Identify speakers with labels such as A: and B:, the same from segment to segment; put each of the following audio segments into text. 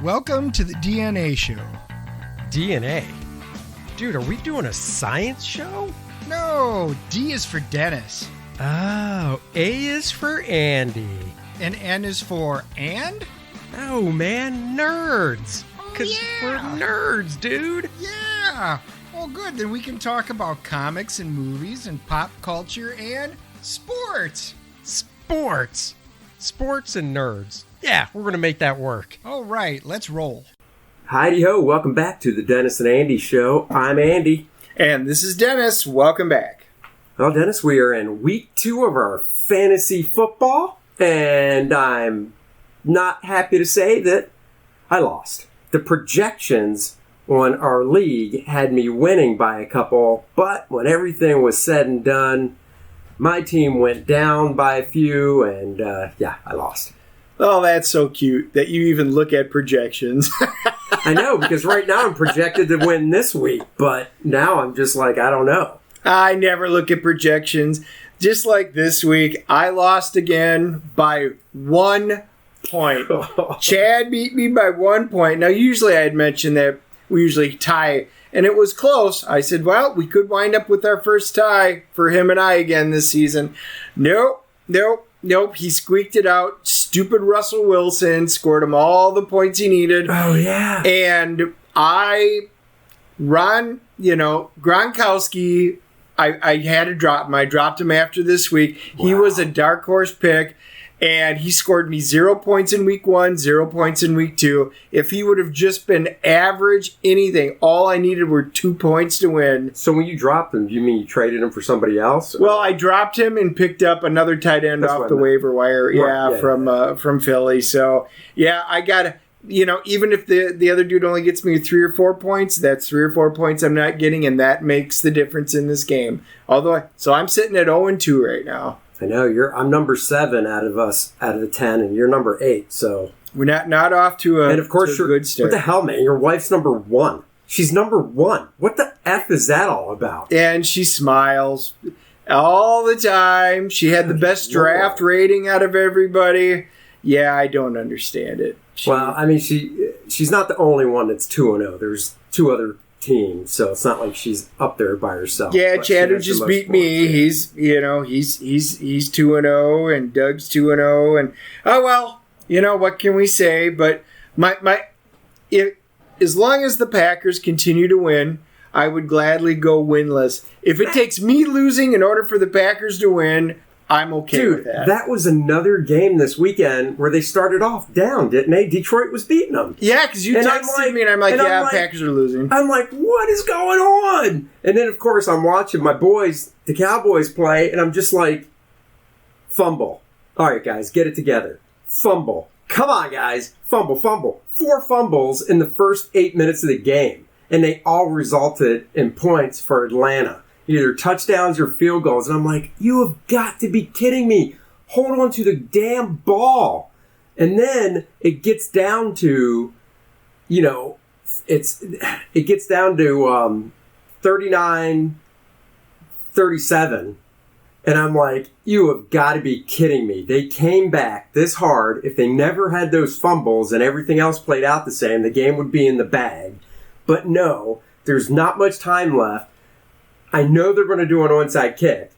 A: Welcome to the DNA Show.
B: DNA? Dude, are we doing a science show?
A: No, D is for Dennis.
B: Oh, A is for Andy.
A: And N is for and?
B: Oh, man, nerds. Because we're
A: yeah.
B: nerds, dude.
A: Yeah. Well, good. Then we can talk about comics and movies and pop culture and sports.
B: Sports. Sports and nerds. Yeah, we're going to make that work.
A: All right, let's roll.
C: Heidi-ho, welcome back to the Dennis and Andy Show. I'm Andy.
D: And this is Dennis. Welcome back.
C: Well, Dennis, we are in week 2 of our fantasy football, and I'm not happy to say that I lost. The projections on our league had me winning by a couple, but when everything was said and done, my team went down by a few, and I lost.
D: Oh, that's so cute that you even look at projections.
C: I know, because right now I'm projected to win this week, but now I'm just like, I don't know.
D: I never look at projections. Just like this week, I lost again by 1 point. Chad beat me by 1 point. Now, usually I'd mention that we usually tie, and it was close. I said, well, we could wind up with our first tie for him and I again this season. Nope. He squeaked it out. Stupid Russell Wilson scored him all the points he needed.
C: Oh, yeah.
D: And Gronkowski, I had to drop him. I dropped him after this week. Wow. He was a dark horse pick, and he scored me 0 points in week 1, 0 points in week 2. If he would have just been average anything, all I needed were 2 points to win.
C: So when you dropped him, do you mean you traded him for somebody else?
D: Well, I dropped him and picked up another tight end off the waiver wire, from Philly. So, yeah, I got to, even if the other dude only gets me 3 or 4 points, that's 3 or 4 points I'm not getting, and that makes the difference in this game. So I'm sitting at 0-2 right now.
C: I know I'm number 7 out of the 10, and you're number 8. So
D: we're not off to a,
C: and of course
D: you're, good start.
C: What the hell, man? Your wife's number 1. She's number 1. What the F is that all about?
D: And she smiles all the time. She had the best draft rating out of everybody. Yeah, I don't understand it.
C: Well, I mean, she's not the only one that's 2-0. There's 2 other teams, so it's not like she's up there by herself.
D: Yeah, Chad just beat me. He's 2-0, and Doug's 2-0, and oh well, what can we say? But as long as the Packers continue to win, I would gladly go winless. If it takes me losing in order for the Packers to win, I'm okay with that.
C: That was another game this weekend where they started off down, didn't they? Detroit was beating them.
D: Yeah, because you texted me, and I'm like, Packers are losing.
C: I'm like, what is going on? And then, of course, I'm watching my boys, the Cowboys, play, and I'm just like, fumble. All right, guys, get it together. Fumble. Come on, guys. Fumble. 4 fumbles in the first 8 minutes of the game, and they all resulted in points for Atlanta. Either touchdowns or field goals. And I'm like, you have got to be kidding me. Hold on to the damn ball. And then it gets down to, it gets down to 39-37. And I'm like, you have got to be kidding me. They came back this hard. If they never had those fumbles and everything else played out the same, the game would be in the bag. But no, there's not much time left. I know they're going to do an onside kick.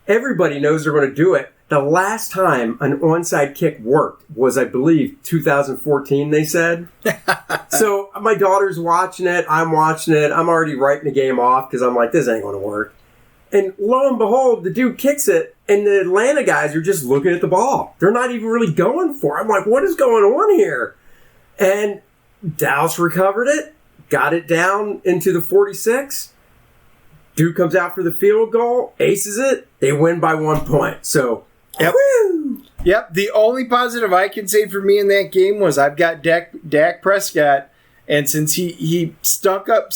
C: Everybody knows they're going to do it. The last time an onside kick worked was, I believe, 2014, they said. So my daughter's watching it. I'm watching it. I'm already writing the game off because I'm like, this ain't going to work. And lo and behold, the dude kicks it, and the Atlanta guys are just looking at the ball. They're not even really going for it. I'm like, what is going on here? And Dallas recovered it, got it down into the 46. Dude comes out for the field goal, aces it, they win by 1 point. So, woo!
D: Yep. The only positive I can say for me in that game was I've got Dak Prescott, and since he stunk up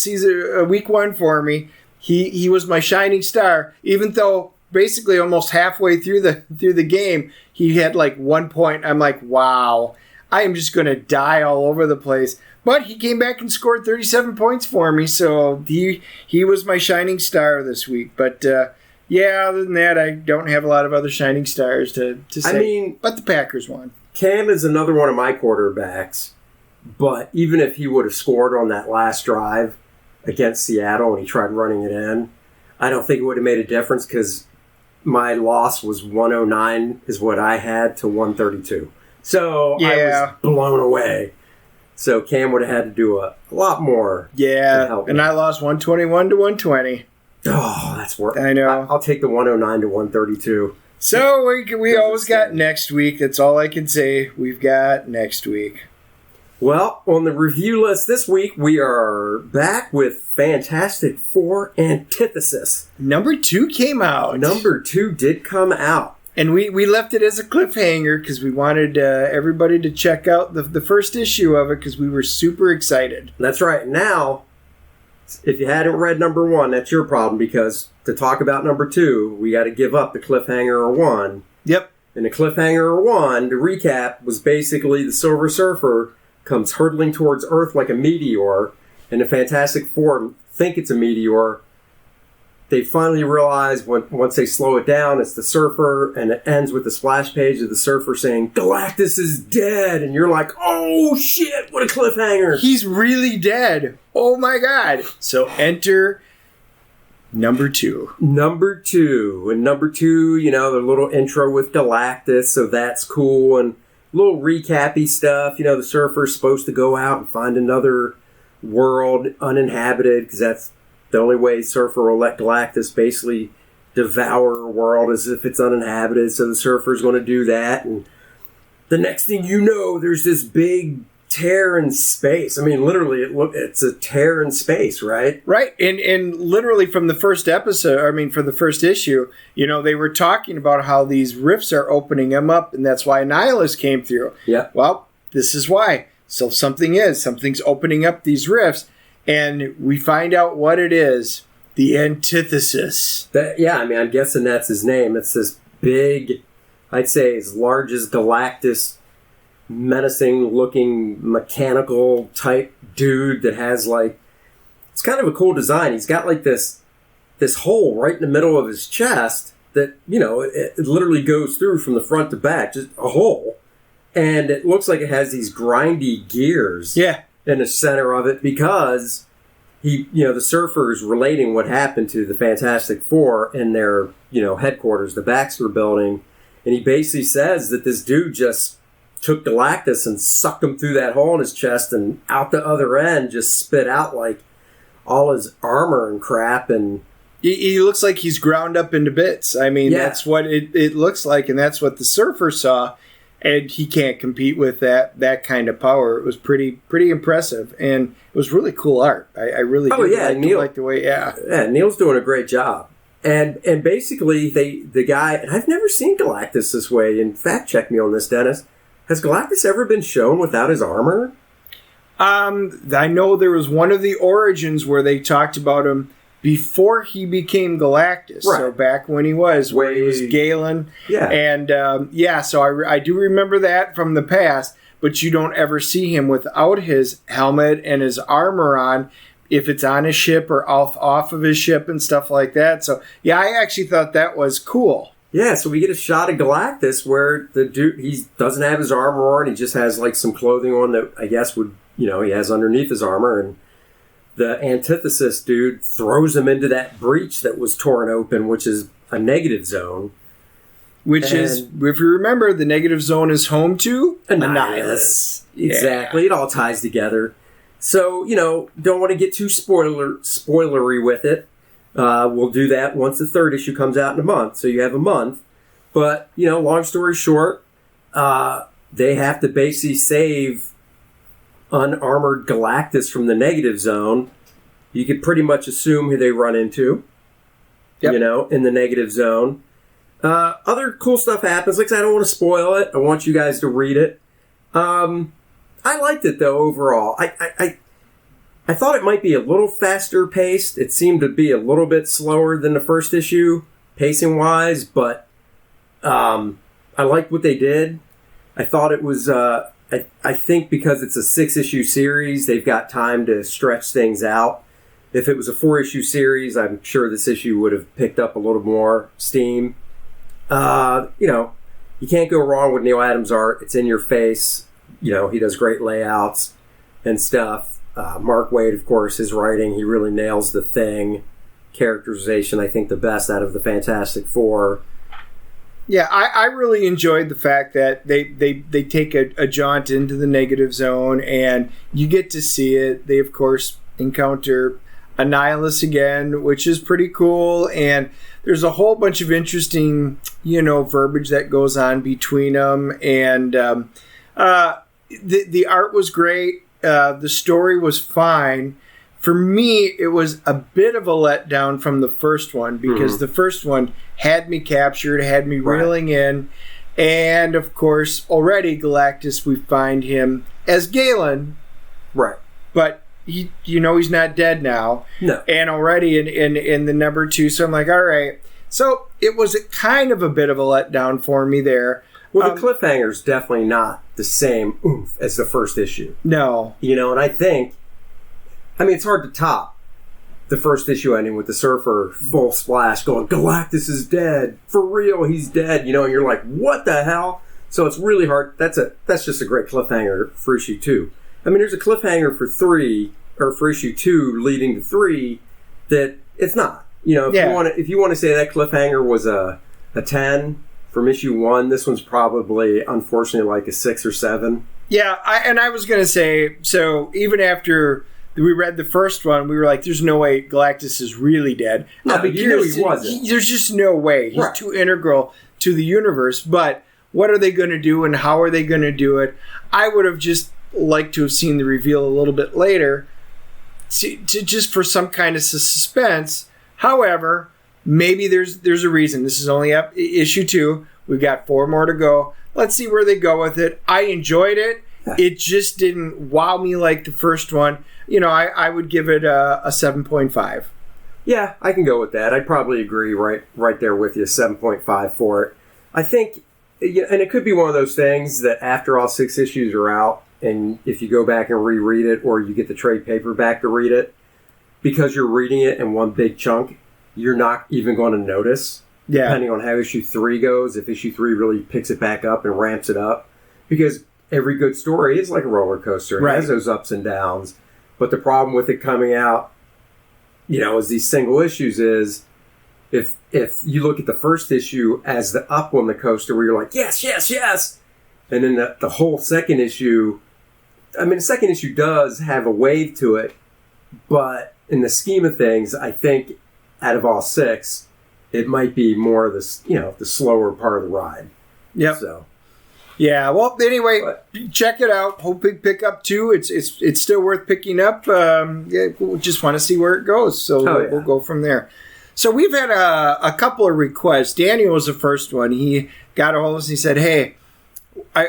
D: week 1 for me, he was my shining star. Even though basically almost halfway through the game he had like 1 point. I'm like, wow, I am just going to die all over the place. But he came back and scored 37 points for me, so he was my shining star this week. But, other than that, I don't have a lot of other shining stars to say.
C: I mean,
D: but the Packers won.
C: Cam is another one of my quarterbacks But even if he would have scored on that last drive against Seattle and he tried running it in, I don't think it would have made a difference because my loss was 109 is what I had to 132. So I was blown away. So Cam would have had to do a lot more.
D: Yeah, and I lost 121 to 120.
C: Oh, that's worth it.
D: I know.
C: I'll take the 109 to 132.
D: So we always got next week. That's all I can say. We've got next week.
C: Well, on the review list this week, we are back with Fantastic Four Antithesis.
D: Number 2 came out.
C: Number 2 did come out.
D: And we left it as a cliffhanger because we wanted everybody to check out the first issue of it because we were super excited.
C: That's right. Now, if you hadn't read number 1, that's your problem because to talk about number 2, we got to give up the cliffhanger of 1.
D: Yep.
C: And the cliffhanger of 1, to recap, was basically the Silver Surfer comes hurtling towards Earth like a meteor, and the Fantastic Four think it's a meteor. They finally realize once they slow it down, it's the Surfer, and it ends with the splash page of the Surfer saying, Galactus is dead! And you're like, oh shit, what a cliffhanger!
D: He's really dead! Oh my god! So enter number 2.
C: Number 2. And number 2, the little intro with Galactus, so that's cool, and little recappy stuff. The Surfer's supposed to go out and find another world uninhabited because that's the only way Surfer will let Galactus basically devour a world as if it's uninhabited. So the Surfer's going to do that. And the next thing you know, there's this big tear in space. I mean, literally, it's a tear in space, right?
D: Right. And literally from the first episode, for the first issue, they were talking about how these rifts are opening them up, and that's why Annihilus came through.
C: Yeah.
D: Well, this is why. So something's opening up these rifts, and we find out what it is. The Antithesis.
C: I'm guessing that's his name. It's this big, I'd say as large as Galactus, menacing looking mechanical type dude that has it's kind of a cool design. He's got this hole right in the middle of his chest that it literally goes through from the front to back, just a hole, and it looks like it has these grindy gears in the center of it because the Surfer is relating what happened to the Fantastic Four in their headquarters, the Baxter building, and he basically says that this dude just took Galactus and sucked him through that hole in his chest and out the other end just spit out all his armor and crap, and
D: he looks like he's ground up into bits. That's what it looks like, and that's what the Surfer saw, and he can't compete with that kind of power. It was pretty impressive, and it was really cool art. I really like the way. Yeah,
C: Neil's doing a great job. And basically the guy, and I've never seen Galactus this way, and fact check me on this, Dennis. Has Galactus ever been shown without his armor?
D: I know there was one of the origins where they talked about him before he became Galactus.
C: Right.
D: So back when he was Galen.
C: Yeah.
D: And so I do remember that from the past, but you don't ever see him without his helmet and his armor on if it's on his ship or off of his ship and stuff like that. So, I actually thought that was cool.
C: Yeah, so we get a shot of Galactus where the dude, he doesn't have his armor on, he just has some clothing on that I guess would, he has underneath his armor, and the Antithesis dude throws him into that breach that was torn open, which is a negative zone.
D: Which is, if you remember, the negative zone is home to Annihilus.
C: Exactly, it all ties together. So, don't want to get too spoilery with it. We'll do that once the third issue comes out in a month. So you have a month. But, long story short, they have to basically save unarmored Galactus from the negative zone. You could pretty much assume who they run into, in the negative zone. Other cool stuff happens. Like I said, I don't want to spoil it. I want you guys to read it. I liked it, though, overall. I thought it might be a little faster paced. It seemed to be a little bit slower than the first issue, pacing wise, but I liked what they did. I thought it was, I think because it's a 6-issue series, they've got time to stretch things out. If it was a 4-issue series, I'm sure this issue would have picked up a little more steam. You can't go wrong with Neil Adams' art. It's in your face. He does great layouts. and stuff. Mark Waid, of course, his writing, he really nails the Thing. Characterization, I think, the best out of the Fantastic Four.
D: Yeah, I really enjoyed the fact that they take a jaunt into the negative zone, and you get to see it. They, of course, encounter Annihilus again, which is pretty cool, and there's a whole bunch of interesting, verbiage that goes on between them, and the art was great. The story was fine. For me, it was a bit of a letdown from the first one because the first one had me captured, had me reeling in. And, of course, already Galactus, we find him as Galen.
C: Right.
D: But, he's not dead now.
C: No.
D: And already in the number 2. So I'm like, all right. So it was kind of a bit of a letdown for me there.
C: Well, the cliffhanger's definitely not the same oomph as the first issue.
D: No.
C: And I think... it's hard to top the first issue ending with the Surfer full splash going, Galactus is dead. For real, he's dead. And you're like, what the hell? So it's really hard. That's just a great cliffhanger for issue 2. There's a cliffhanger for 3, or for issue 2 leading to 3 that it's not. If you want to say that cliffhanger was a 10 from issue 1, this one's probably, unfortunately, like a 6 or 7.
D: Yeah, I was going to say, so even after... we read the first one, we were like, there's no way Galactus is really dead.
C: No, you knew he wasn't.
D: There's just no way. He's too integral to the universe. But what are they going to do and how are they going to do it? I would have just liked to have seen the reveal a little bit later to just for some kind of suspense. However, maybe there's a reason. This is only up issue 2. We've got 4 more to go. Let's see where they go with it. I enjoyed it. It just didn't wow me like the first one. I would give it a 7.5.
C: Yeah, I can go with that. I'd probably agree right there with you, 7.5 for it. I think, and it could be one of those things that after all 6 issues are out, and if you go back and reread it, or you get the trade paperback to read it, because you're reading it in one big chunk, you're not even going to notice, depending on how issue 3 goes, if issue 3 really picks it back up and ramps it up. Because every good story is like a roller coaster. It has those ups and downs. But the problem with it coming out, as these single issues is, if you look at the first issue as the up on the coaster where you're like, yes, yes, yes, and then the whole second issue, the second issue does have a wave to it, but in the scheme of things, I think out of all 6, it might be more of the slower part of the ride.
D: Yep.
C: So.
D: Yeah, well, anyway, check it out. Hope we pick up 2. It's still worth picking up. We just want to see where it goes, so we'll go from there. So we've had a couple of requests. Daniel was the first one. He got a hold of us and he said, hey,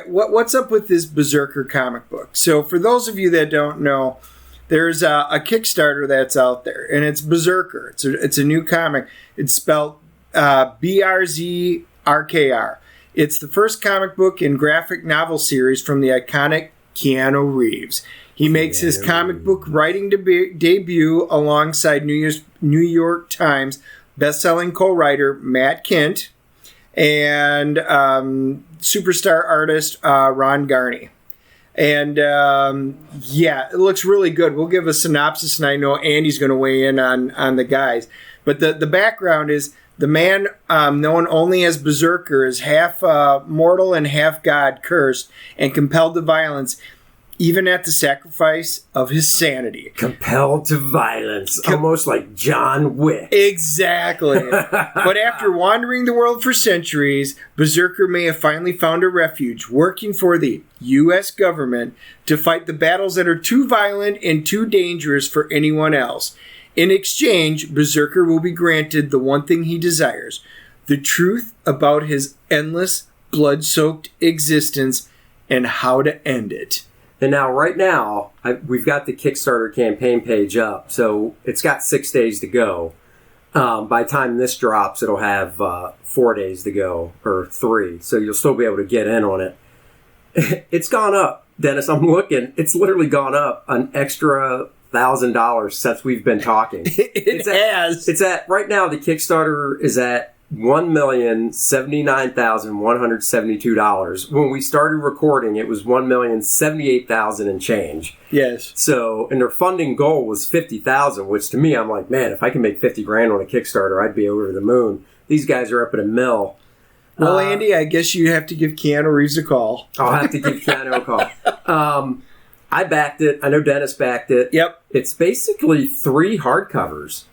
D: what's up with this Berserker comic book? So for those of you that don't know, there's a Kickstarter that's out there, and it's Berserker. It's a new comic. It's spelled BRZRKR. It's the first comic book and graphic novel series from the iconic Keanu Reeves. He makes his comic book writing debut alongside New York Times best-selling co-writer Matt Kent and superstar artist Ron Garney. And it looks really good. We'll give a synopsis, and I know Andy's going to weigh in on the guys. But the background is, the man known only as Berserker is half mortal and half god, cursed and compelled to violence, even at the sacrifice of his sanity.
C: Compelled to violence, almost like John Wick.
D: Exactly. But after wandering the world for centuries, Berserker may have finally found a refuge, working for the U.S. government to fight the battles that are too violent and too dangerous for anyone else. In exchange, Berserker will be granted the one thing he desires, the truth about his endless, blood-soaked existence and how to end it.
C: And now, right now, we've got the Kickstarter campaign page up, so it's got 6 days to go. By the time this drops, it'll have 4 days to go, or 3, so you'll still be able to get in on it. It's gone up, Dennis. I'm looking. It's literally gone up an extra $1,000 since we've been talking.
D: It has.
C: It's at right now. The Kickstarter is at $1,079,172. When we started recording, it was $1,078,000 and change.
D: Yes.
C: So, and their funding goal was $50,000, which to me, I'm like, man, if I can make $50,000 on a Kickstarter, I'd be over the moon. These guys are up at $1 million.
D: Well, Andy, I guess you have to give Keanu Reeves a call.
C: I'll have to give Keanu a call. I backed it. I know Dennis backed it.
D: Yep.
C: It's basically 3 hardcovers.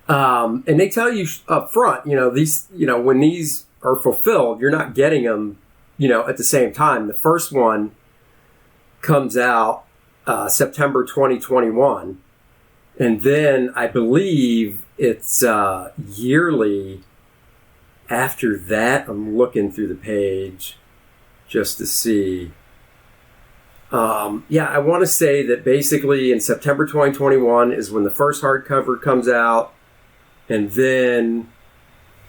C: And they tell you up front, these, when these are fulfilled, you're not getting them, at the same time. The first one comes out September 2021. And then I believe it's yearly after that. I'm looking through the page just to see. I want to say that basically in September 2021 is when the first hardcover comes out. And then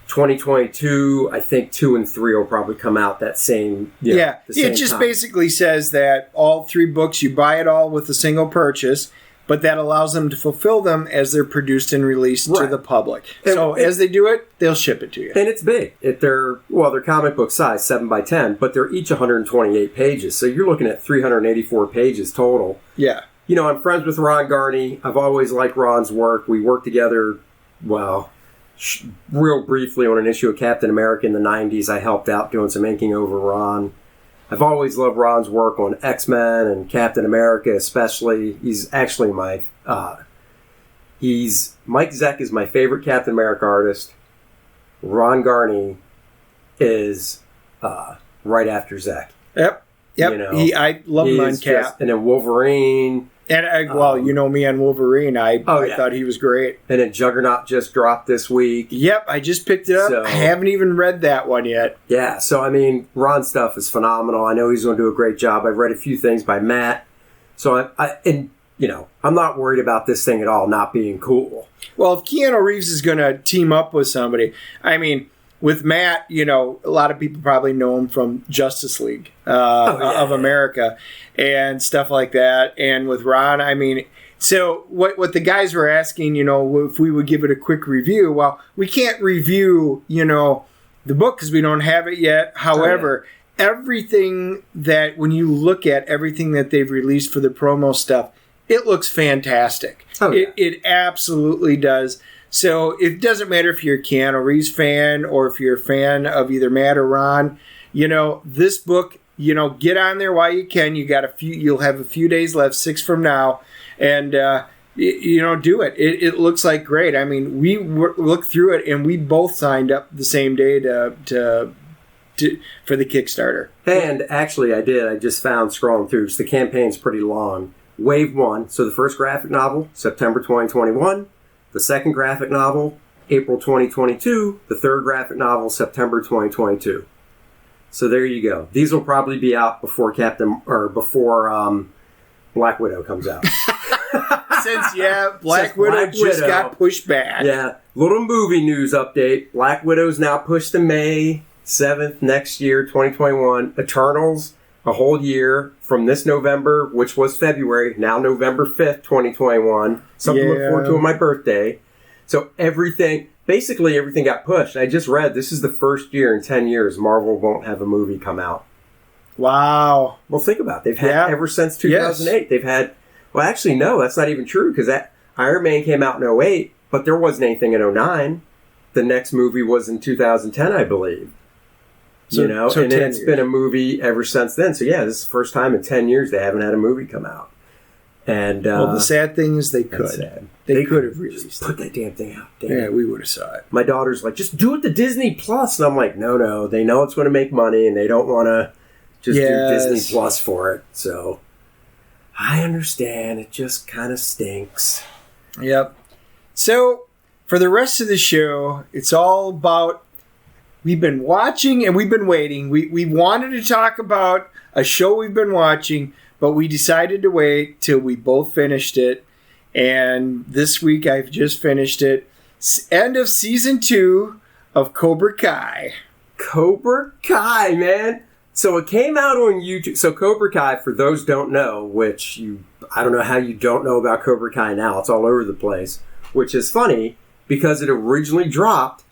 C: 2022, I think 2 and 3 will probably come out that same the same
D: it just
C: time.
D: basically says that all 3 books, you buy it all with a single purchase, but that allows them to fulfill them as they're produced and released to the public. So as they do it, they'll ship it to you.
C: And it's big. They're comic book size, 7x10, but they're each 128 pages. So you're looking at 384 pages total.
D: Yeah.
C: I'm friends with Ron Garney. I've always liked Ron's work. We worked together, real briefly on an issue of Captain America in the 90s. I helped out doing some inking over Ron. I've always loved Ron's work on X-Men and Captain America especially. He's actually Mike Zeck is my favorite Captain America artist. Ron Garney is right after Zeck.
D: Yep. I love him on Cap.
C: And then Wolverine.
D: And you know me on Wolverine. I thought he was great.
C: And then Juggernaut just dropped this week.
D: Yep, I just picked it up.
C: So,
D: I haven't even read that one yet.
C: Yeah, so Ron's stuff is phenomenal. I know he's going to do a great job. I've read a few things by Matt. So I'm not worried about this thing at all not being cool.
D: Well, if Keanu Reeves is going to team up with somebody, with Matt, a lot of people probably know him from Justice League of America and stuff like that. And with Ron, so what the guys were asking, if we would give it a quick review. Well, we can't review, the book because we don't have it yet. However, everything that, when you look at everything that they've released for the promo stuff, it looks fantastic. It absolutely does. So it doesn't matter if you're a Keanu Reeves fan or if you're a fan of either Matt or Ron, this book, get on there while you can. You'll have a few days left, 6 from now, and do it. It looks like great. We looked through it and we both signed up the same day for the Kickstarter.
C: And actually, I did. I just found scrolling through. The campaign's pretty long. Wave 1, so the first graphic novel, September 2021. The second graphic novel, April 2022. The third graphic novel, September 2022. So there you go. These will probably be out before Black Widow comes out.
D: Since Black Widow just got pushed back.
C: Yeah. Little movie news update. Black Widow's now pushed to May 7th next year, 2021. Eternals, a whole year from this November, which was February, now November 5th, 2021. Something to look forward to on my birthday. So basically everything got pushed. I just read this is the first year in 10 years Marvel won't have a movie come out.
D: Wow.
C: Well, think about it. They've had ever since 2008. Yes. They've had, well, actually, no, that's not even true because that Iron Man came out in 2008, but there wasn't anything in 2009. The next movie was in 2010, I believe. So then it's been a movie ever since then. So this is the first time in 10 years they haven't had a movie come out. And
D: the sad thing is they could. They could have released
C: put that damn thing out.
D: Yeah, we would have saw it.
C: My daughter's like, just do it to Disney Plus. And I'm like, no. They know it's going to make money and they don't want to just do Disney Plus for it. So I understand. It just kind of stinks.
D: Yep. So for the rest of the show, it's all about, we've been watching and we've been waiting. We wanted to talk about a show we've been watching, but we decided to wait till we both finished it. And this week I've just finished it. End of season 2 of Cobra Kai.
C: Cobra Kai, man. So it came out on YouTube. So Cobra Kai, for those who don't know, I don't know how you don't know about Cobra Kai now. It's all over the place, which is funny because it originally dropped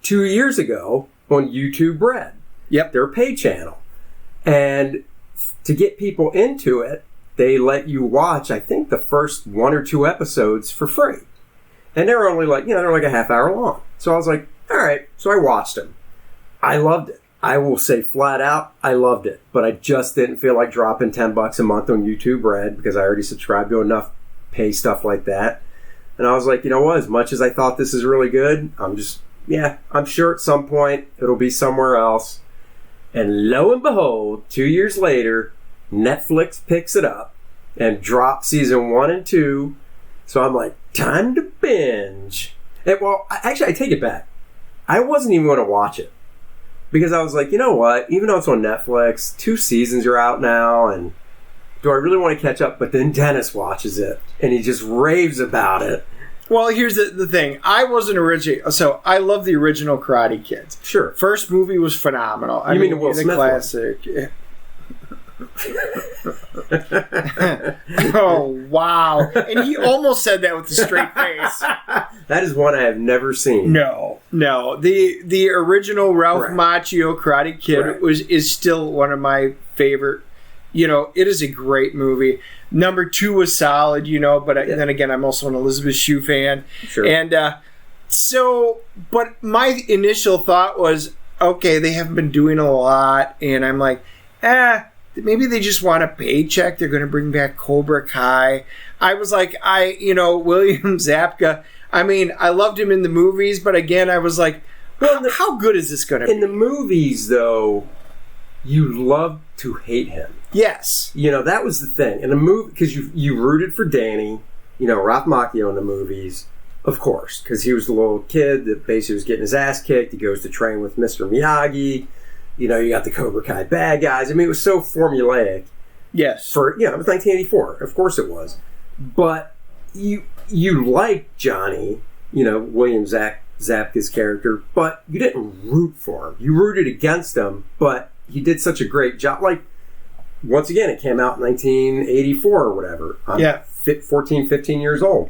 C: 2 years ago on YouTube Red.
D: Yep.
C: Their pay channel. And to get people into it, they let you watch, I think, the first 1 or 2 episodes for free. And they're only like, they're like a half hour long. So I was like, all right. So I watched them. I loved it. I will say flat out, I loved it. But I just didn't feel like dropping $10 a month on YouTube Red because I already subscribed to enough pay stuff like that. And I was like, you know what? As much as I thought this is really good, I'm sure at some point it'll be somewhere else. And lo and behold, 2 years later, Netflix picks it up and drops season 1 and 2. So I'm like, time to binge. And I take it back. I wasn't even going to watch it because I was like, you know what? Even though it's on Netflix, 2 seasons are out now, and do I really want to catch up? But then Dennis watches it and he just raves about it.
D: Well, here's the thing. I wasn't originally... So, I love the original Karate Kids.
C: Sure.
D: First movie was phenomenal.
C: You mean the Will Smith
D: classic. Oh, wow. And he almost said that with a straight face.
C: That is one I have never seen.
D: No. The original Ralph Macchio Karate Kid is still one of my favorite. It is a great movie. Number 2 was solid, but then again, I'm also an Elizabeth Shue fan.
C: Sure.
D: And but my initial thought was, okay, they haven't been doing a lot, and I'm like, maybe they just want a paycheck. They're going to bring back Cobra Kai. I was like, William Zabka, I loved him in the movies, but again, I was like, how good is this going to be?
C: In the movies, though, you love to hate him.
D: Yes.
C: That was the thing. In the movie, because you rooted for Danny, Ralph Macchio in the movies, of course, because he was the little kid that basically was getting his ass kicked. He goes to train with Mr. Miyagi. You got the Cobra Kai bad guys. It was so formulaic.
D: Yes.
C: It was 1984. Of course it was. But you liked Johnny, William Zabka's character, but you didn't root for him. You rooted against him, but he did such a great job. Like, once again, it came out in 1984 or whatever. I'm 14, 15 years old.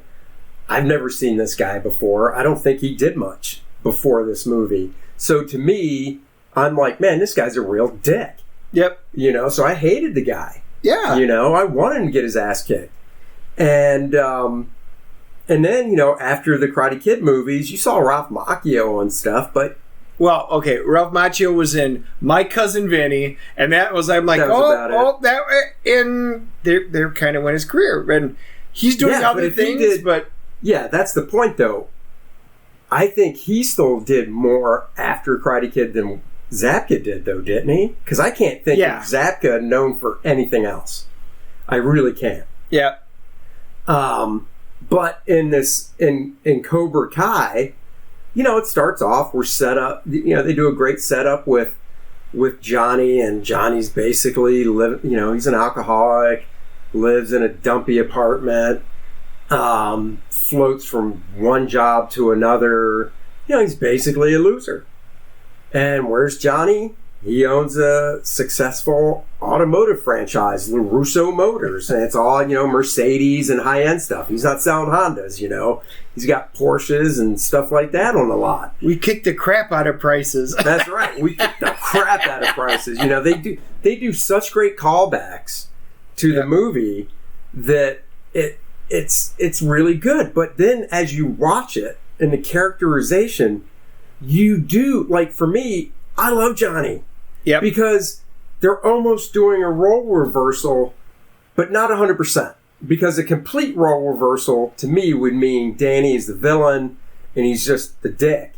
C: I've never seen this guy before. I don't think he did much before this movie. So to me, I'm like, man, this guy's a real dick.
D: Yep.
C: So I hated the guy.
D: Yeah.
C: I wanted him to get his ass kicked. And then, after the Karate Kid movies, you saw Ralph Macchio and stuff, but...
D: Well, okay, Ralph Macchio was in My Cousin Vinny, and that was, I'm like, there kind of went his career. And he's doing other things, but...
C: Yeah, that's the point, though. I think he still did more after Karate Kid than Zabka did, though, didn't he? Because I can't think of Zabka known for anything else. I really can't.
D: Yeah.
C: But in Cobra Kai, it starts off, we're set up, they do a great setup with Johnny, and Johnny's basically he's an alcoholic, lives in a dumpy apartment, floats from one job to another. He's basically a loser. And where's Johnny? He owns a successful automotive franchise, LaRusso Motors, and it's all, Mercedes and high-end stuff. He's not selling Hondas, He's got Porsches and stuff like that on the lot.
D: We kicked the crap out of prices.
C: That's right. We kicked the crap out of prices. They do such great callbacks to the movie that it's really good. But then as you watch it and the characterization, you do, like, for me, I love Johnny.
D: Yep.
C: Because they're almost doing a role reversal, but not 100%. Because a complete role reversal, to me, would mean Danny is the villain and he's just the dick.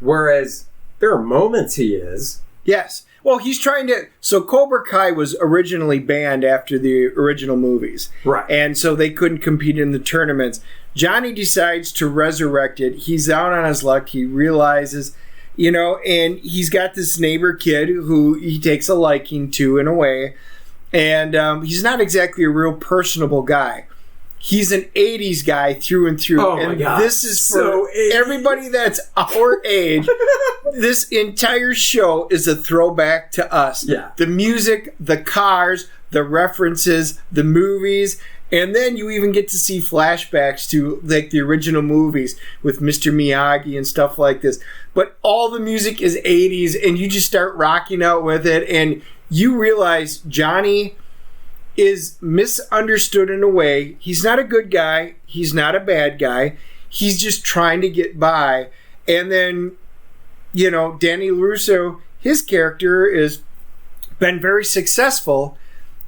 C: Whereas there are moments he is.
D: Yes. Well, he's trying to... So Cobra Kai was originally banned after the original movies.
C: Right.
D: And so they couldn't compete in the tournaments. Johnny decides to resurrect it. He's out on his luck. He realizes... and he's got this neighbor kid who he takes a liking to in a way. And he's not exactly a real personable guy. he's an 80s guy through and through.
C: Oh,
D: and
C: my God.
D: this is for
C: So 80s.
D: everybody that's our age. This entire show is a throwback to us.
C: Yeah.
D: The music, the cars, the references, the movies, and then you even get to see flashbacks to like the original movies with Mr. Miyagi and stuff like this. But all the music is 80s, and you just start rocking out with it, and you realize Johnny is misunderstood in a way. He's not a good guy. He's not a bad guy. He's just trying to get by. And then, you know, Danny LaRusso, his character is been very successful,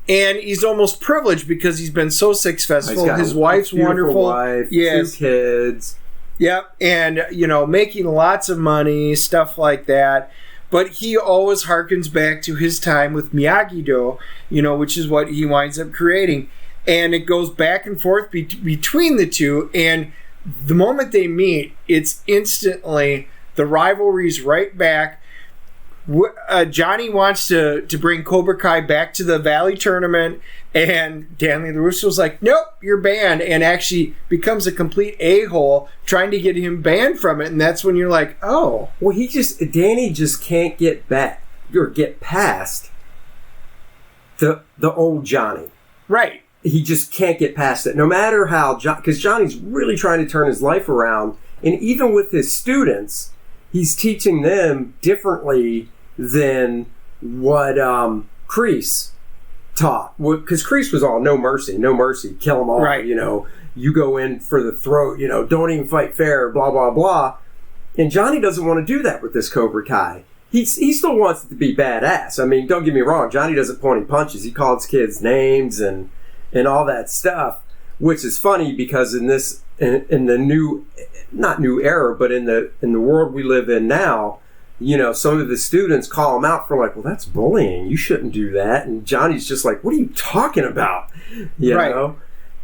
D: and he's almost privileged because he's been so successful. His wife's wonderful.
C: Wife,
D: yes.
C: 2 kids.
D: Yep. And, you know, making lots of money, stuff like that. But he always harkens back to his time with Miyagi-Do, you know, which is what he winds up creating. And it goes back and forth between the two. And the moment they meet, it's instantly, the rivalry's right back. Johnny wants to bring Cobra Kai back to the Valley tournament, and Danny LaRusso's like, nope, you're banned, and actually becomes a complete a-hole trying to get him banned from it. And that's when you're like, oh.
C: Well, Danny just can't get back or get past the old Johnny.
D: Right.
C: He just can't get past it. No matter how, because Johnny's really trying to turn his life around, and even with his students, he's teaching them differently than what Kreese taught. Because Kreese was all no mercy, kill them all.
D: Right.
C: You know, you go in for the throat, you know, don't even fight fair, blah, blah, blah. And Johnny doesn't want to do that with this Cobra Kai. He still wants it to be badass. I mean, don't get me wrong, Johnny doesn't point in punches. He calls kids names and all that stuff, which is funny because in the new, not new era, but in the world we live in now, you know, some of the students call him out for like, well, that's bullying. You shouldn't do that. And Johnny's just like, what are you talking about? You know?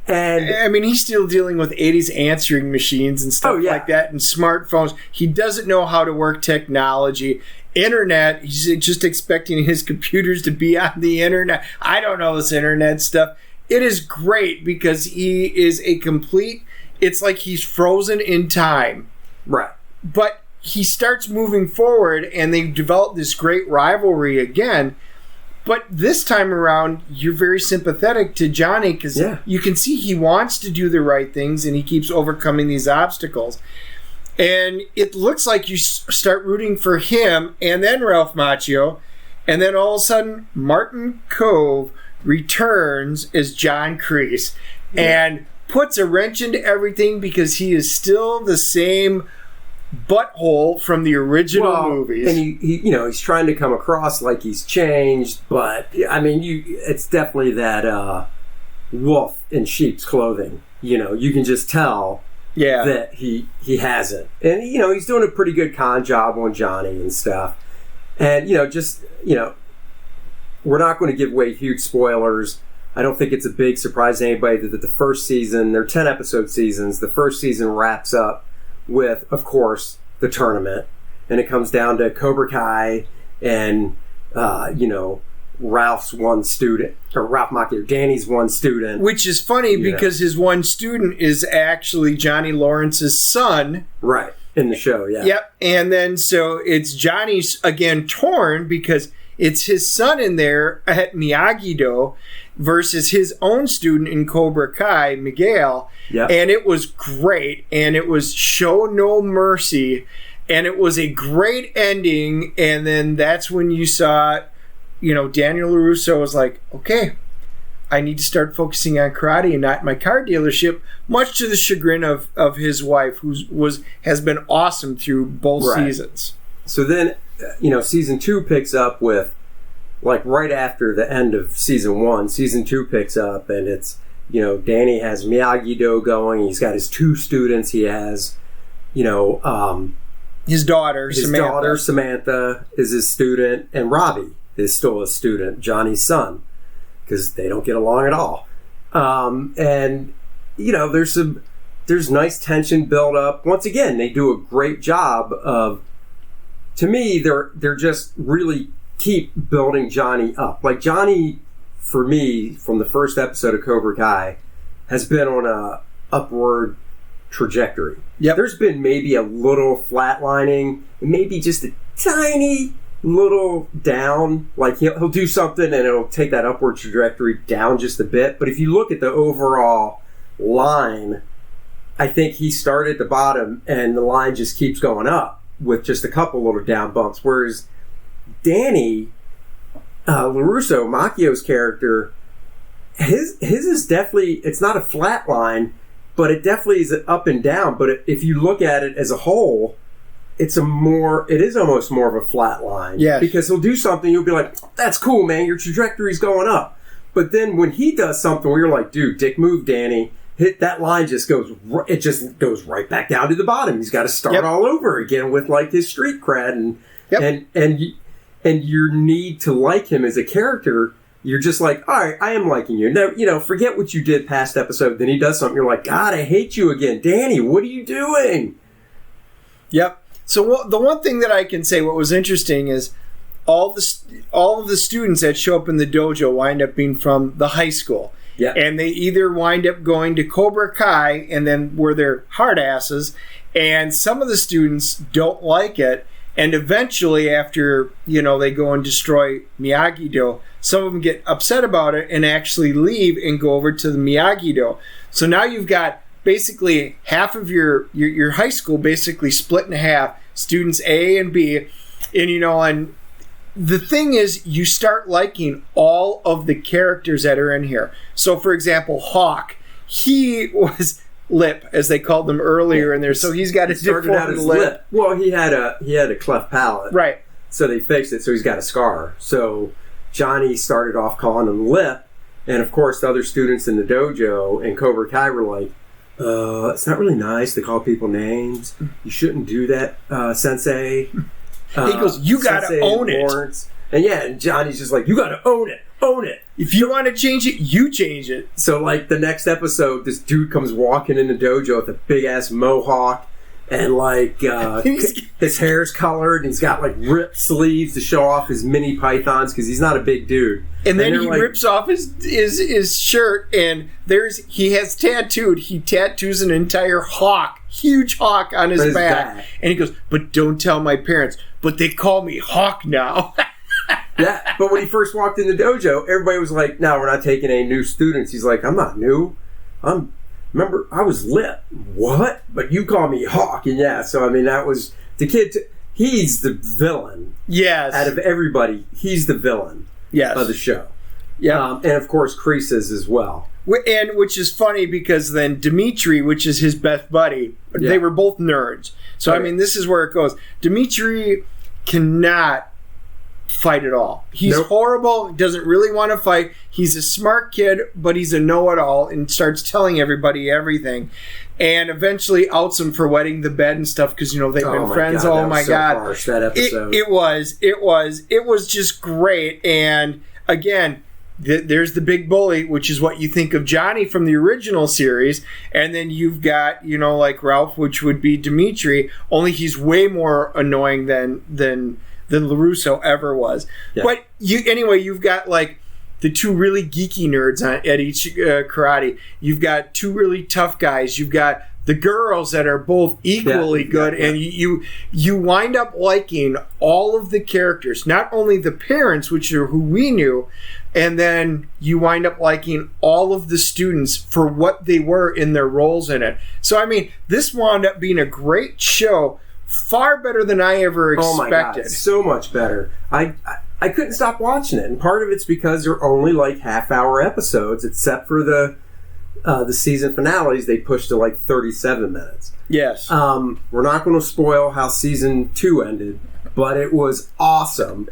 C: And
D: I mean, he's still dealing with 80s answering machines and stuff like that, and smartphones. He doesn't know how to work technology. Internet, he's just expecting his computers to be on the internet. I don't know this internet stuff. It is great because he is a complete, it's like he's frozen in time.
C: Right.
D: But he starts moving forward, and they develop this great rivalry again. But this time around, you're very sympathetic to Johnny because you can see he wants to do the right things, and he keeps overcoming these obstacles. And it looks like you start rooting for him, and then Ralph Macchio, and then all of a sudden, Martin Kove returns as John Kreese and puts a wrench into everything because he is still the same butthole from the original movies.
C: And he you know, he's trying to come across like he's changed, but I mean, it's definitely that wolf in sheep's clothing. You know, you can just tell that he hasn't. And you know, he's doing a pretty good con job on Johnny and stuff. And you know, just, you know, we're not going to give away huge spoilers. I don't think it's a big surprise to anybody that the first season, they're 10 episode seasons, the first season wraps up with, of course, the tournament. And it comes down to Cobra Kai and, you know, Ralph's one student, or Ralph Macchio, Danny's one student.
D: Which is funny because his one student is actually Johnny Lawrence's son.
C: Right, in the show,
D: Yep, and then so it's Johnny's, again, torn because it's his son in there at Miyagi-Do versus his own student in Cobra Kai, Miguel.
C: Yep.
D: And it was great, and it was show no mercy, and it was a great ending. And then that's when you saw, you know, Daniel LaRusso was like, okay, I need to start focusing on karate and not my car dealership, much to the chagrin of his wife, who has been awesome through both seasons.
C: So then, you know, season 2 picks up with, like, right after the end of season 1, season 2 picks up, and it's, you know, Danny has Miyagi-Do going. He's got his 2 students. He has, you know,
D: his daughter, Samantha.
C: Daughter, Samantha, is his student, and Robbie is still a student, Johnny's son, because they don't get along at all. And, you know, there's nice tension built up. Once again, they do a great job of, to me, they're just really keep building Johnny up. Like, Johnny, for me, from the first episode of Cobra Kai, has been on a upward trajectory.
D: Yep.
C: There's been maybe a little flatlining, maybe just a tiny little down. Like he'll do something and it'll take that upward trajectory down just a bit. But if you look at the overall line, I think he started at the bottom and the line just keeps going up with just a couple little down bumps. Whereas Danny LaRusso, Macchio's character, his is definitely, it's not a flat line, but it definitely is an up and down. But if you look at it as a whole, it is almost more of a flat line.
D: Yeah.
C: Because he'll do something, you'll be like, that's cool, man, your trajectory's going up. But then when he does something where you're like, dude, dick move, Danny, that line just goes right back down to the bottom. He's got to start all over again with like his street cred and your need to like him as a character. You're just like, all right, I am liking you. Now, forget what you did past episode. Then he does something. You're like, God, I hate you again. Danny, what are you doing?
D: Yep. So the one thing that I can say, what was interesting is all of the students that show up in the dojo wind up being from the high school.
C: Yeah.
D: And they either wind up going to Cobra Kai and then where they're hard asses, and some of the students don't like it. And eventually, after, they go and destroy Miyagi-Do, some of them get upset about it and actually leave and go over to the Miyagi-Do. So now you've got basically half of your high school basically split in half, students A and B. And the thing is, you start liking all of the characters that are in here. So, for example, Hawk, he was lip, as they called them earlier in there. So he's got a deformed lip.
C: Well, he had a cleft palate,
D: right? So
C: they fixed it. So he's got a scar. So Johnny started off calling him Lip, and of course, the other students in the dojo and Cobra Kai were like, "It's not really nice to call people names. You shouldn't do that, Sensei."
D: He goes, "You gotta own it."
C: And Johnny's just like, "You gotta own it. Own it.
D: If you want to change it, you change it."
C: So, like, the next episode, this dude comes walking in the dojo with a big-ass mohawk, and, like, his hair's colored, and he's got, like, ripped sleeves to show off his mini pythons, because he's not a big dude.
D: And then he rips off his shirt, and he has tattooed. He tattoos an entire hawk, huge hawk on his back. And he goes, "But don't tell my parents, but they call me Hawk now."
C: Yeah, but when he first walked in the dojo, everybody was like, "No, we're not taking any new students." He's like, "I'm not new. Remember, I was Lip. What? But you call me Hawk." And yeah, so I mean, that was the kid. He's the villain.
D: Yes.
C: Out of everybody, he's the villain.
D: Yes.
C: Of the show.
D: Yeah.
C: And of course, Kreese as well.
D: And which is funny because then Dimitri, which is his best buddy, they were both nerds. So right. I mean, this is where it goes. Dimitri cannot fight at all. He's horrible, doesn't really want to fight. He's a smart kid, but he's a know-it-all and starts telling everybody everything. And eventually outs him for wetting the bed and stuff because, they've been friends.
C: God,
D: oh my God.
C: Harsh, that episode.
D: It was just great. And again, there's the big bully, which is what you think of Johnny from the original series. And then you've got, like Ralph, which would be Dimitri, only he's way more annoying than LaRusso ever was. Yeah. But you've got like the two really geeky nerds at each karate. You've got two really tough guys. You've got the girls that are both equally good, and you wind up liking all of the characters, not only the parents, which are who we knew, and then you wind up liking all of the students for what they were in their roles in it. So I mean, this wound up being a great show. Far better than I ever expected.
C: Oh my God, so much better. I couldn't stop watching it, and part of it's because they're only like half-hour episodes, except for the season finales. They pushed to like 37 minutes.
D: Yes.
C: We're not going to spoil how season 2 ended, but it was awesome.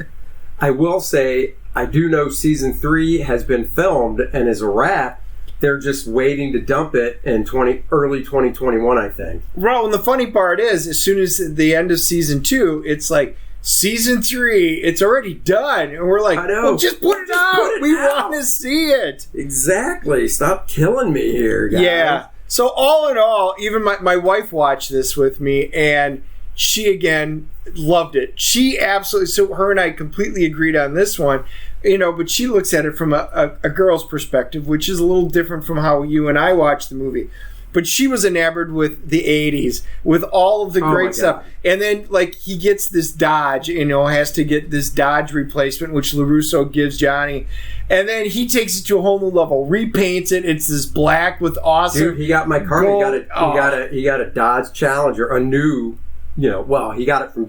C: I will say, I do know season 3 has been filmed and is a wrap. They're just waiting to dump it in early 2021, I think.
D: Well, and the funny part is, as soon as the end of season 2, it's like, season 3, it's already done. And we're like,
C: I know.
D: Well, just put it out. We want to see it.
C: Exactly. Stop killing me here, guys.
D: Yeah. So all in all, even my wife watched this with me, and she, again, loved it. She absolutely, so her and I completely agreed on this one. but she looks at it from a girl's perspective, which is a little different from how you and I watch the movie. But she was enamored with the 80s, with all of the great stuff. And then, like, he gets this Dodge, has to get this Dodge replacement, which LaRusso gives Johnny. And then he takes it to a whole new level, repaints it. It's this black with awesome.
C: Dude, he got my car.
D: Gold.
C: He got a Dodge Challenger, a new, he got it from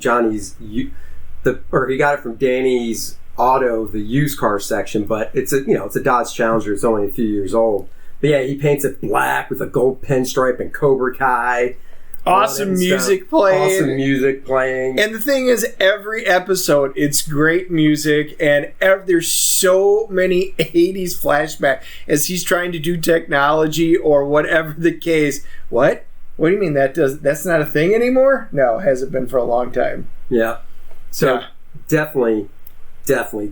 C: he got it from Danny's Auto, the used car section, but it's a Dodge Challenger. It's only a few years old. But yeah, he paints it black with a gold pinstripe and Cobra Kai.
D: Awesome music playing. And the thing is, every episode, it's great music, and there's so many 80s flashbacks as he's trying to do technology or whatever the case. What? What do you mean that's not a thing anymore? No, it hasn't been for a long time.
C: Yeah. So definitely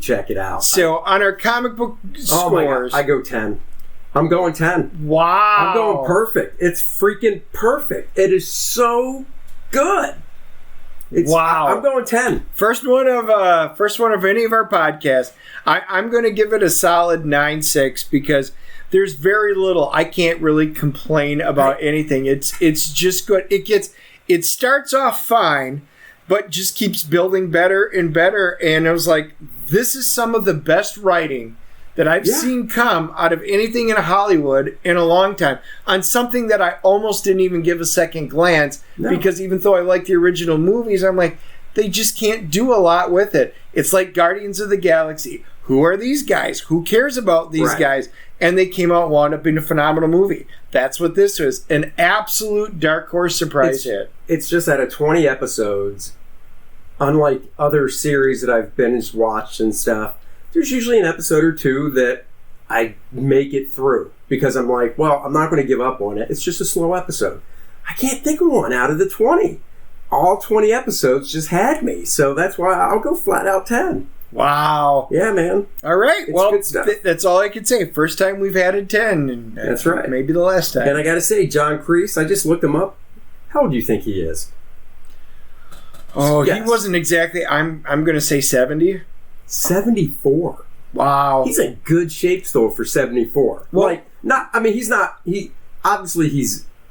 C: check it out.
D: So on our comic book scores,
C: oh my God, I go 10. I'm going 10.
D: Wow.
C: I'm going perfect. It's freaking perfect. It is so good.
D: Wow.
C: I'm going 10.
D: First one of any of our podcasts. I'm going to give it a solid 9.6 because there's very little. I can't really complain about anything. It's just good. It starts off fine, but just keeps building better and better. And I was like, this is some of the best writing that I've seen come out of anything in Hollywood in a long time on something that I almost didn't even give a second glance because even though I like the original movies, I'm like, they just can't do a lot with it. It's like Guardians of the Galaxy. Who are these guys? Who cares about these guys? And they came out and wound up in a phenomenal movie. That's what this was. An absolute dark horse surprise hit.
C: It's just out of 20 episodes, unlike other series that I've binge watched and stuff, there's usually an episode or two that I make it through because I'm like, well, I'm not going to give up on it. It's just a slow episode. I can't think of one out of the 20. All 20 episodes just had me. So that's why I'll go flat out 10.
D: Wow.
C: Yeah, man.
D: All right.
C: It's
D: well,
C: good stuff.
D: That's all I can say. First time we've added 10. And
C: that's right.
D: Maybe the last time.
C: And I got to say, John Kreese, I just looked him up. How old do you think he is?
D: Oh, yes. He wasn't exactly, I'm going to say 70.
C: 74.
D: Wow.
C: He's in good shape still for 74.
D: Well,
C: he's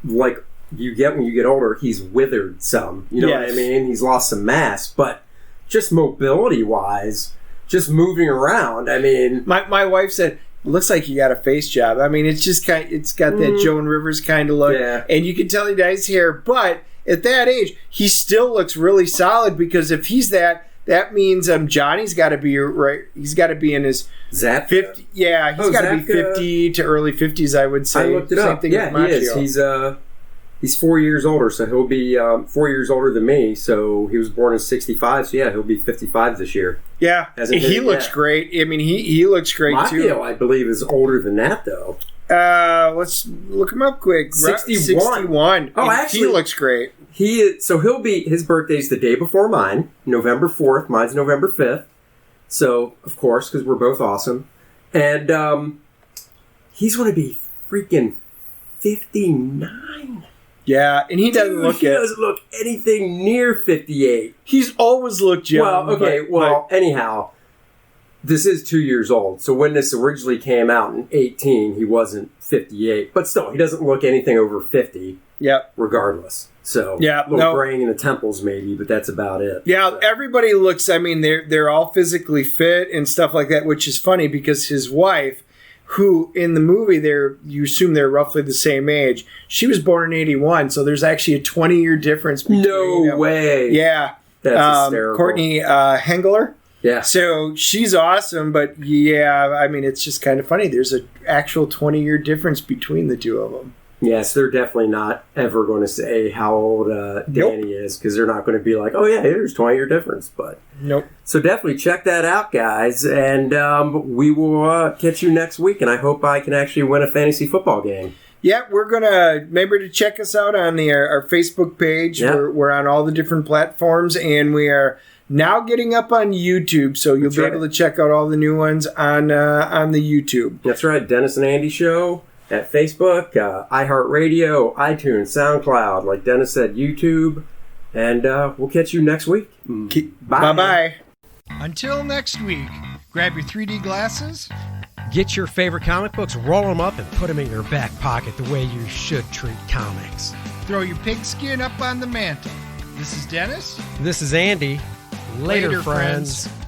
C: like you get when you get older, he's withered some. You know what I mean? He's lost some mass, but just mobility wise, just moving around, I mean.
D: My wife said, looks like you got a face job. I mean, it's just it's got that Joan Rivers kind of look. Yeah. And you can tell he dyes hair, but at that age, he still looks really solid because if he's that means Johnny's got to be right. He's got to be in his 50. Yeah, he's got to be 50 to early 50s. I would say.
C: I looked it up.
D: Thing with Machio.
C: He is. He's 4 years older, so he'll be 4 years older than me. So he was born in '65. So yeah, he'll be 55 this year.
D: Yeah, he looks great. I mean, he looks great too.
C: Machio, I believe, is older than that though.
D: Let's look him up quick.
C: 61. Oh, actually,
D: he looks great.
C: He'll be, his birthday's the day before mine, November 4th. Mine's November 5th. So, of course, because we're both awesome. And he's going to be freaking 59.
D: Yeah, and he doesn't
C: doesn't look anything near 58.
D: He's always looked young.
C: Well, okay, anyhow, this is 2 years old. So when this originally came out in 18, he wasn't 58. But still, he doesn't look anything over 50.
D: Yep.
C: Regardless. So, a little graying in the temples maybe, but that's about it.
D: Yeah, everybody looks, I mean, they're all physically fit and stuff like that, which is funny because his wife, who in the movie, you assume they're roughly the same age, she was born in 81, so there's actually a 20-year difference between them.
C: No way.
D: Yeah.
C: That's hysterical.
D: Courtney Hengler.
C: Yeah.
D: So she's awesome, but yeah, I mean, it's just kind of funny. There's an actual 20-year difference between the two of them.
C: Yes, they're definitely not ever going to say how old Danny is because they're not going to be like, oh yeah, there's 20-year difference. But
D: nope.
C: So definitely check that out, guys, and we will catch you next week. And I hope I can actually win a fantasy football game.
D: Yeah, we're gonna remember to check us out on our Facebook page.
C: Yep.
D: We're on all the different platforms, and we are now getting up on YouTube, so you'll be able to check out all the new ones on the YouTube.
C: That's right, Dennis and Andy Show at Facebook, iHeartRadio, iTunes, SoundCloud, like Dennis said, YouTube, and we'll catch you next week. Bye.
D: Bye-bye.
A: Until next week, Grab your 3D glasses.
B: Get your favorite comic books, roll them up, and put them in your back pocket the way you should treat comics.
A: Throw your pigskin up on the mantle. This is Dennis.
B: This is Andy. Later,
A: Later,
B: friends.
A: friends.